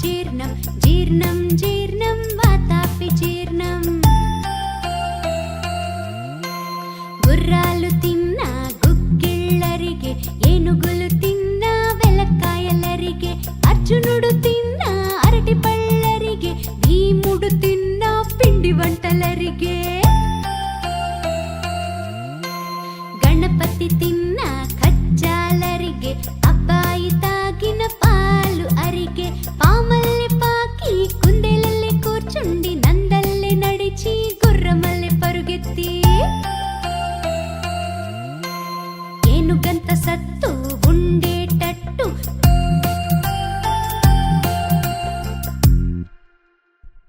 జీర్ణం జీర్ణం జీర్ణం వాతాపి జీర్ణం. గుర్రాలు తిన్నా గుగ్గిళ్ళరిగే, ఏనుగులు తిన్నా వెలక్కాయలరిగే, అర్జునుడు తిన్నా అరటి పళ్ళరిగే, భీముడు తిన్నా పిండి వంటలరిగే. గణపతి తిన్నా ఖజ్జాలరిగే, అబ్బాయి తాగిన పాలు అరిగే, పామల్లి పాకి కుందేలల్లే కూర్చుండి నందల్లే నడిచి గుర్రమల్లె పరుగెత్తి. ఏనుగంత సత్తు